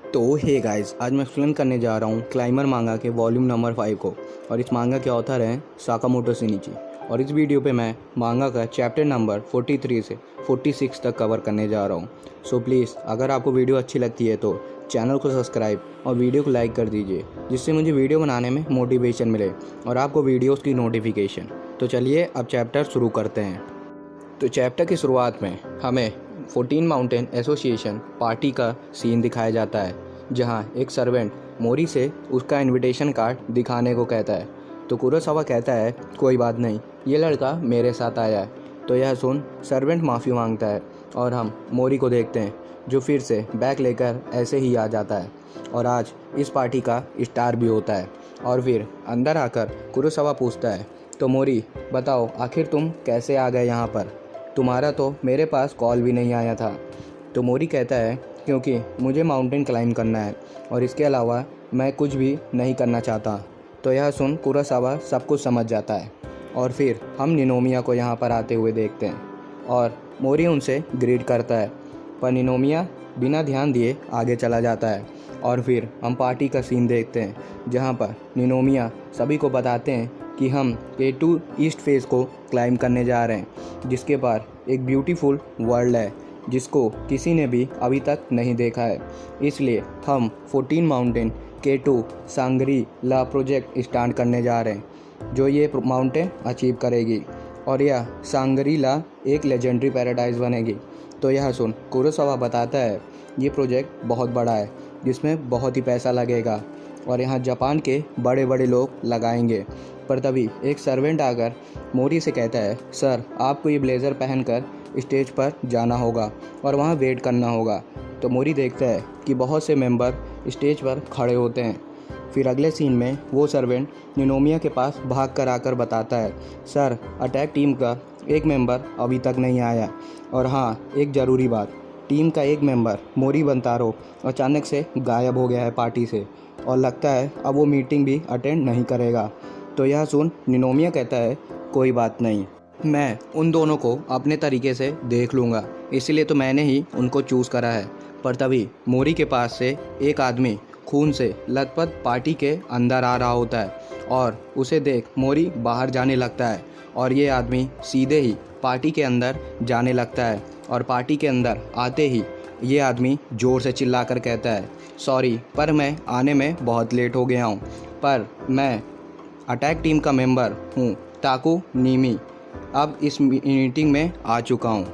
तो hey guys, आज मैं एक्सप्लेन करने जा रहा हूँ क्लाइंबर मांगा के वॉल्यूम नंबर 5 को। और इस मांगा के ऑथर हैं साकामोटो शिनिची। और इस वीडियो पे मैं मांगा का चैप्टर नंबर 43 से 46 तक कवर करने जा रहा हूँ। सो प्लीज़, अगर आपको वीडियो अच्छी लगती है तो चैनल को सब्सक्राइब और वीडियो को लाइक कर दीजिए, जिससे मुझे वीडियो बनाने में मोटिवेशन मिले और आपको वीडियोज़ की नोटिफिकेशन। तो चलिए अब चैप्टर शुरू करते हैं। तो चैप्टर की शुरुआत में हमें 14 माउंटेन एसोसिएशन पार्टी का सीन दिखाया जाता है, जहां एक सर्वेंट मोरी से उसका इनविटेशन कार्ड दिखाने को कहता है। तो कुरोसावा कहता है कोई बात नहीं, ये लड़का मेरे साथ आया है। तो यह सुन सर्वेंट माफ़ी मांगता है और हम मोरी को देखते हैं, जो फिर से बैग लेकर ऐसे ही आ जाता है और आज इस पार्टी का स्टार भी होता है। और फिर अंदर आकर कुरोसावा पूछता है, तो मोरी बताओ, आखिर तुम कैसे आ गए यहाँ पर? तुम्हारा तो मेरे पास कॉल भी नहीं आया था। तो मोरी कहता है क्योंकि मुझे माउंटेन क्लाइंब करना है और इसके अलावा मैं कुछ भी नहीं करना चाहता। तो यह सुन कुरोसावा सब कुछ समझ जाता है और फिर हम निनोमिया को यहाँ पर आते हुए देखते हैं और मोरी उनसे ग्रीट करता है, पर निनोमिया बिना ध्यान दिए आगे चला जाता है। और फिर हम पार्टी का सीन देखते हैं, जहाँ पर निनोमिया सभी को बताते हैं कि हम K2 ईस्ट फेस को क्लाइंब करने जा रहे हैं, जिसके पार एक ब्यूटीफुल वर्ल्ड है जिसको किसी ने भी अभी तक नहीं देखा है। इसलिए हम 14 माउंटेन K2 सांगरी ला प्रोजेक्ट स्टार्ट करने जा रहे हैं, जो ये माउंटेन अचीव करेगी और यह सांगरी ला एक लेजेंडरी पैराडाइज बनेगी। तो यह सुन कुरोसावा बताता है ये प्रोजेक्ट बहुत बड़ा है, जिसमें बहुत ही पैसा लगेगा और यहाँ जापान के बड़े बड़े लोग लगाएंगे। पर तभी एक सर्वेंट आकर मोरी से कहता है, सर आपको ये ब्लेज़र पहनकर स्टेज पर जाना होगा और वहाँ वेट करना होगा। तो मोरी देखता है कि बहुत से मेंबर स्टेज पर खड़े होते हैं। फिर अगले सीन में वो सर्वेंट निनोमिया के पास भाग कर आकर बताता है, सर अटैक टीम का एक मेंबर अभी तक नहीं आया। और हाँ, एक ज़रूरी बात, टीम का एक मेंबर मोरी बंतारो अचानक से गायब हो गया है पार्टी से और लगता है अब वो मीटिंग भी अटेंड नहीं करेगा। तो यह सुन निनोमिया कहता है कोई बात नहीं, मैं उन दोनों को अपने तरीके से देख लूँगा, इसीलिए तो मैंने ही उनको चूज़ करा है। पर तभी मोरी के पास से एक आदमी खून से लथपथ पार्टी के अंदर आ रहा होता है और उसे देख मोरी बाहर जाने लगता है और ये आदमी सीधे ही पार्टी के अंदर जाने लगता है। और पार्टी के अंदर आते ही ये आदमी ज़ोर से चिल्लाकर कहता है, सॉरी पर मैं आने में बहुत लेट हो गया हूँ, पर मैं अटैक टीम का मेंबर हूँ ताकू नीमी, अब इस मीटिंग में आ चुका हूँ।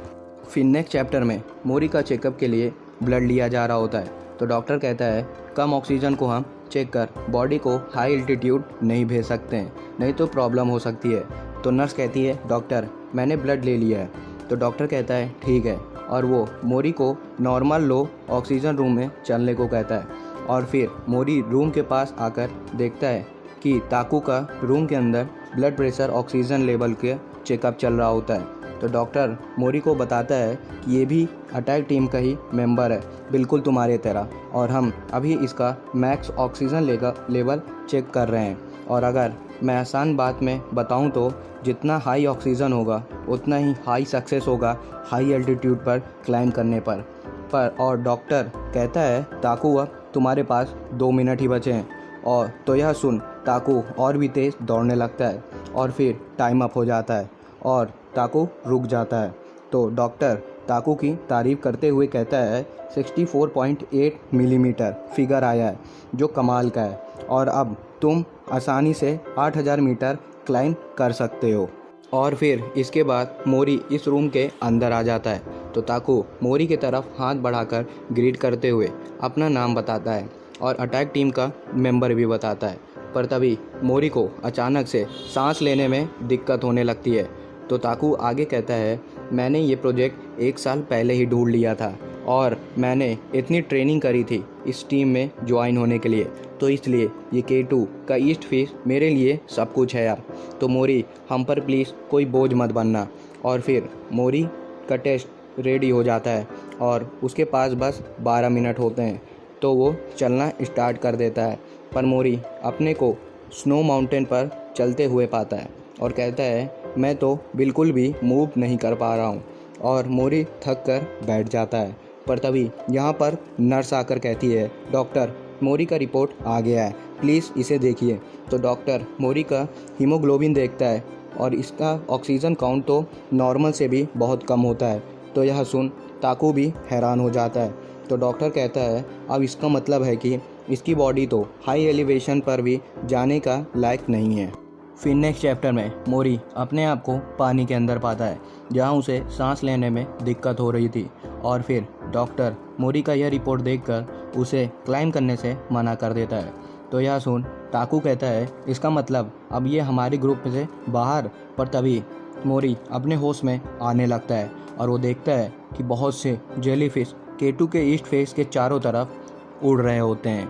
फिर नेक्स्ट चैप्टर में मोरी का चेकअप के लिए ब्लड लिया जा रहा होता है। तो डॉक्टर कहता है कम ऑक्सीजन को हम चेक कर बॉडी को हाई एल्टीट्यूड नहीं भेज सकते हैं, नहीं तो प्रॉब्लम हो सकती है। तो नर्स कहती है डॉक्टर मैंने ब्लड ले लिया है। तो डॉक्टर कहता है ठीक है, और वो मोरी को नॉर्मल लो ऑक्सीजन रूम में चलने को कहता है। और फिर मोरी रूम के पास आकर देखता है कि ताकू का रूम के अंदर ब्लड प्रेशर ऑक्सीजन लेवल के चेकअप चल रहा होता है। तो डॉक्टर मोरी को बताता है कि ये भी अटैक टीम का ही मेंबर है, बिल्कुल तुम्हारे तरह, और हम अभी इसका मैक्स ऑक्सीजन लेवल चेक कर रहे हैं। और अगर मैं आसान बात में बताऊं तो जितना हाई ऑक्सीजन होगा उतना ही हाई सक्सेस होगा हाई एल्टीट्यूड पर क्लाइंब करने पर। और डॉक्टर कहता है ताकू अब तुम्हारे पास 2 मिनट ही बचे हैं। और तो यह सुन ताकू और भी तेज़ दौड़ने लगता है और फिर टाइम अप हो जाता है और ताकू रुक जाता है। तो डॉक्टर ताकू की तारीफ़ करते हुए कहता है 64.8 मिलीमीटर फिगर आया है, जो कमाल का है, और अब तुम आसानी से 8000 मीटर क्लाइंब कर सकते हो। और फिर इसके बाद मोरी इस रूम के अंदर आ जाता है। तो ताकू मोरी की तरफ हाथ बढ़ाकर ग्रीट करते हुए अपना नाम बताता है और अटैक टीम का मेंबर भी बताता है। पर तभी मोरी को अचानक से सांस लेने में दिक्कत होने लगती है। तो ताकू आगे कहता है मैंने ये प्रोजेक्ट 1 साल पहले ही ढूंढ लिया था और मैंने इतनी ट्रेनिंग करी थी इस टीम में ज्वाइन होने के लिए, तो इसलिए ये K2 का ईस्ट फेस मेरे लिए सब कुछ है यार। तो मोरी हम पर प्लीज़ कोई बोझ मत बनना। और फिर मोरी का टेस्ट रेडी हो जाता है और उसके पास बस 12 मिनट होते हैं, तो वो चलना स्टार्ट कर देता है। पर मोरी अपने को स्नो माउंटेन पर चलते हुए पाता है और कहता है मैं तो बिल्कुल भी मूव नहीं कर पा रहा हूँ, और मोरी थक कर बैठ जाता है। पर तभी यहाँ पर नर्स आकर कहती है, डॉक्टर मोरी का रिपोर्ट आ गया है, प्लीज़ इसे देखिए। तो डॉक्टर मोरी का हीमोग्लोबिन देखता है और इसका ऑक्सीजन काउंट तो नॉर्मल से भी बहुत कम होता है। तो यह सुन ताकू भी हैरान हो जाता है। तो डॉक्टर कहता है, अब इसका मतलब है कि इसकी बॉडी तो हाई एलिवेशन पर भी जाने का लायक नहीं है। फिर नेक्स्ट चैप्टर में मोरी अपने आप को पानी के अंदर पाता है, जहां उसे सांस लेने में दिक्कत हो रही थी। और फिर डॉक्टर मोरी का यह रिपोर्ट देखकर उसे क्लाइम करने से मना कर देता है। तो यह सुन ताकू कहता है, इसका मतलब अब ये हमारे ग्रुप से बाहर। पर तभी मोरी अपने होश में आने लगता है और वो देखता है कि बहुत से जेलीफिश K2 के ईस्ट फेस के चारों तरफ उड़ रहे होते हैं।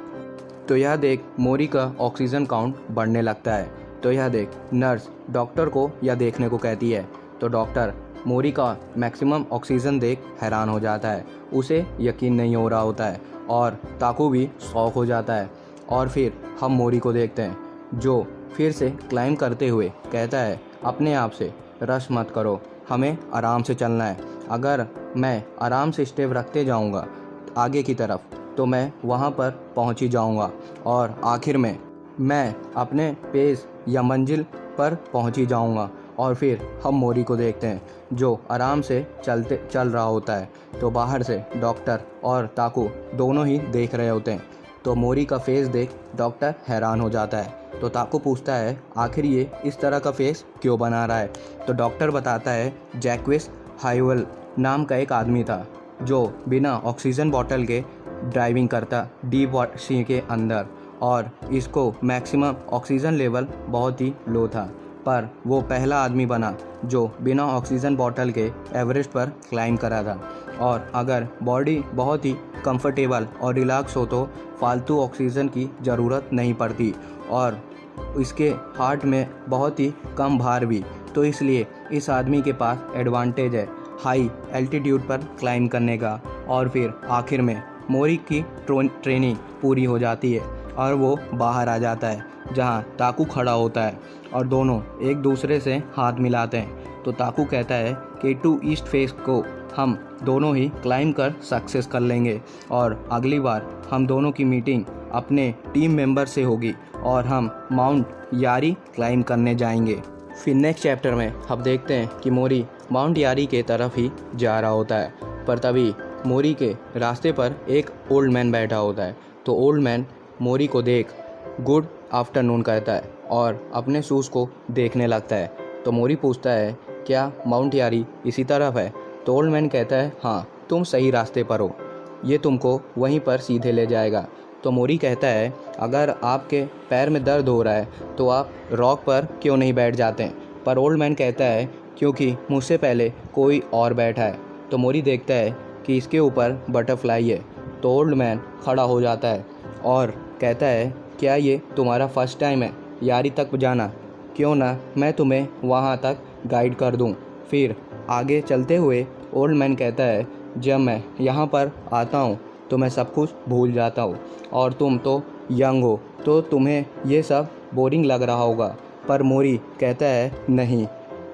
तो यह देख मोरी का ऑक्सीजन काउंट बढ़ने लगता है। तो यह देख नर्स डॉक्टर को यह देखने को कहती है। तो डॉक्टर मोरी का मैक्सिमम ऑक्सीजन देख हैरान हो जाता है, उसे यकीन नहीं हो रहा होता है और ताकू भी शॉक हो जाता है। और फिर हम मोरी को देखते हैं, जो फिर से क्लाइम करते हुए कहता है, अपने आप से रश मत करो, हमें आराम से चलना है। अगर मैं आराम से स्टेप रखते जाऊंगा आगे की तरफ तो मैं वहां पर पहुंच ही जाऊंगा और आखिर में मैं अपने पेस या मंजिल पर पहुंच ही जाऊंगा। और फिर हम मोरी को देखते हैं, जो आराम से चल रहा होता है। तो बाहर से डॉक्टर और ताकू दोनों ही देख रहे होते हैं। तो मोरी का फेस देख डॉक्टर हैरान हो जाता है। तो ताकू पूछता है, आखिर ये इस तरह का फेस क्यों बना रहा है। तो डॉक्टर बताता है, जैक्विस हाइवल नाम का एक आदमी था, जो बिना ऑक्सीजन बॉटल के ड्राइविंग करता डीप सी के अंदर, और इसको मैक्सिमम ऑक्सीजन लेवल बहुत ही लो था। पर वो पहला आदमी बना जो बिना ऑक्सीजन बॉटल के एवरेस्ट पर क्लाइम करा था। और अगर बॉडी बहुत ही कंफर्टेबल और रिलैक्स हो तो फालतू ऑक्सीजन की ज़रूरत नहीं पड़ती, और इसके हार्ट में बहुत ही कम भार भी। तो इसलिए इस आदमी के पास एडवांटेज है हाई एल्टीट्यूड पर क्लाइम करने का। और फिर आखिर में मोरी की ट्रेनिंग पूरी हो जाती है और वो बाहर आ जाता है, जहां ताकू खड़ा होता है और दोनों एक दूसरे से हाथ मिलाते हैं। तो ताकू कहता है, K2 ईस्ट फेस को हम दोनों ही क्लाइम कर सक्सेस कर लेंगे और अगली बार हम दोनों की मीटिंग अपने टीम मेंबर से होगी और हम माउंट यारी क्लाइम करने जाएंगे। फिर नेक्स्ट चैप्टर में हम देखते हैं कि मोरी माउंट यारी के तरफ ही जा रहा होता है। पर तभी मोरी के रास्ते पर एक ओल्ड मैन बैठा होता है। तो ओल्ड मैन मोरी को देख गुड आफ्टरनून कहता है और अपने शूज़ को देखने लगता है। तो मोरी पूछता है, क्या माउंट यारी इसी तरफ है। तो ओल्ड मैन कहता है, हाँ तुम सही रास्ते पर हो, ये तुमको वहीं पर सीधे ले जाएगा। तो मोरी कहता है, अगर आपके पैर में दर्द हो रहा है तो आप रॉक पर क्यों नहीं बैठ जाते हैं। पर ओल्ड मैन कहता है, क्योंकि मुझसे पहले कोई और बैठा है। तो मोरी देखता है कि इसके ऊपर बटरफ्लाई है। तो ओल्ड मैन खड़ा हो जाता है और कहता है, क्या ये तुम्हारा फर्स्ट टाइम है यारी तक जाना, क्यों ना मैं तुम्हें वहाँ तक गाइड कर दूँ। फिर आगे चलते हुए ओल्ड मैन कहता है, जब मैं यहाँ पर आता हूँ तो मैं सब कुछ भूल जाता हूँ, और तुम तो यंग हो तो तुम्हें ये सब बोरिंग लग रहा होगा। पर मोरी कहता है, नहीं।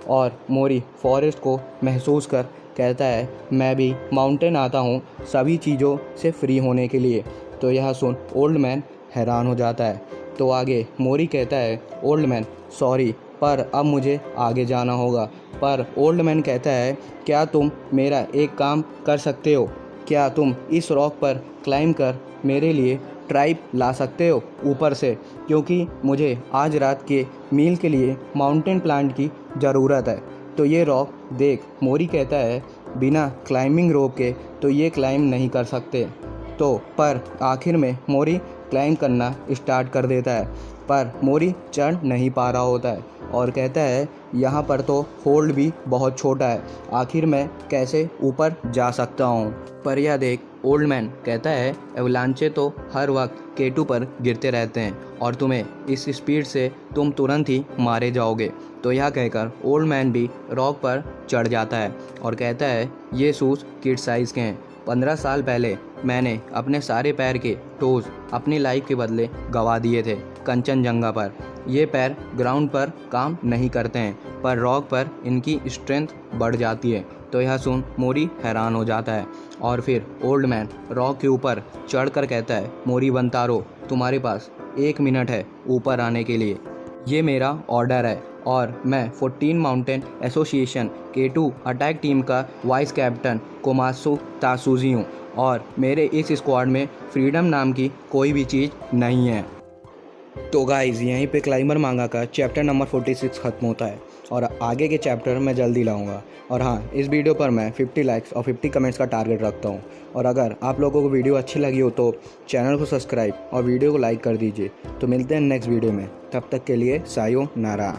और मोरी फॉरेस्ट को महसूस कर कहता है, मैं भी माउंटेन आता हूँ सभी चीज़ों से फ्री होने के लिए। तो यह सुन ओल्ड मैन हैरान हो जाता है। तो आगे मोरी कहता है, ओल्ड मैन सॉरी, पर अब मुझे आगे जाना होगा। पर ओल्ड मैन कहता है, क्या तुम मेरा एक काम कर सकते हो, क्या तुम इस रॉक पर क्लाइम कर मेरे लिए ट्राइब ला सकते हो ऊपर से, क्योंकि मुझे आज रात के मील के लिए माउंटेन प्लांट की ज़रूरत है। तो ये रॉक देख। मोरी कहता है, बिना क्लाइंबिंग रोप के तो ये क्लाइंब नहीं कर सकते। तो पर आखिर में मोरी क्लाइंब करना स्टार्ट कर देता है, पर मोरी चढ़ नहीं पा रहा होता है और कहता है, यहाँ पर तो होल्ड भी बहुत छोटा है, आखिर मैं कैसे ऊपर जा सकता हूँ। पर यह देख ओल्ड मैन कहता है, एवलांचे तो हर वक्त K2 पर गिरते रहते हैं और तुम्हें इस स्पीड से तुम तुरंत ही मारे जाओगे। तो यह कहकर ओल्ड मैन भी रॉक पर चढ़ जाता है और कहता है, ये शूज़ किड साइज़ के हैं। 15 साल पहले मैंने अपने सारे पैर के टोज़ अपनी लाइफ के बदले गवा दिए थे कंचनजंगा पर। ये पैर ग्राउंड पर काम नहीं करते हैं, पर रॉक पर इनकी स्ट्रेंथ बढ़ जाती है तो यह सुन मोरी हैरान हो जाता है और फिर ओल्ड मैन रॉक के ऊपर चढ़कर कहता है, मोरी बनतारो, तुम्हारे पास 1 मिनट है ऊपर आने के लिए। ये मेरा ऑर्डर है और मैं 14 mountain association K2 attack team का वाइस कैप्टन कोमासु तासुजी हूँ और मेरे इस स्क्वाड में फ्रीडम नाम की कोई भी चीज़ नहीं है। तो गाइज़ यहीं पे क्लाइंबर मांगा का चैप्टर नंबर 46 ख़त्म होता है और आगे के चैप्टर मैं जल्दी लाऊंगा। और हाँ, इस वीडियो पर मैं 50 लाइक्स और 50 कमेंट्स का टारगेट रखता हूँ। और अगर आप लोगों को वीडियो अच्छी लगी हो तो चैनल को सब्सक्राइब और वीडियो को लाइक कर दीजिए। तो मिलते हैं नेक्स्ट वीडियो में, तब तक के लिए सायोनारा।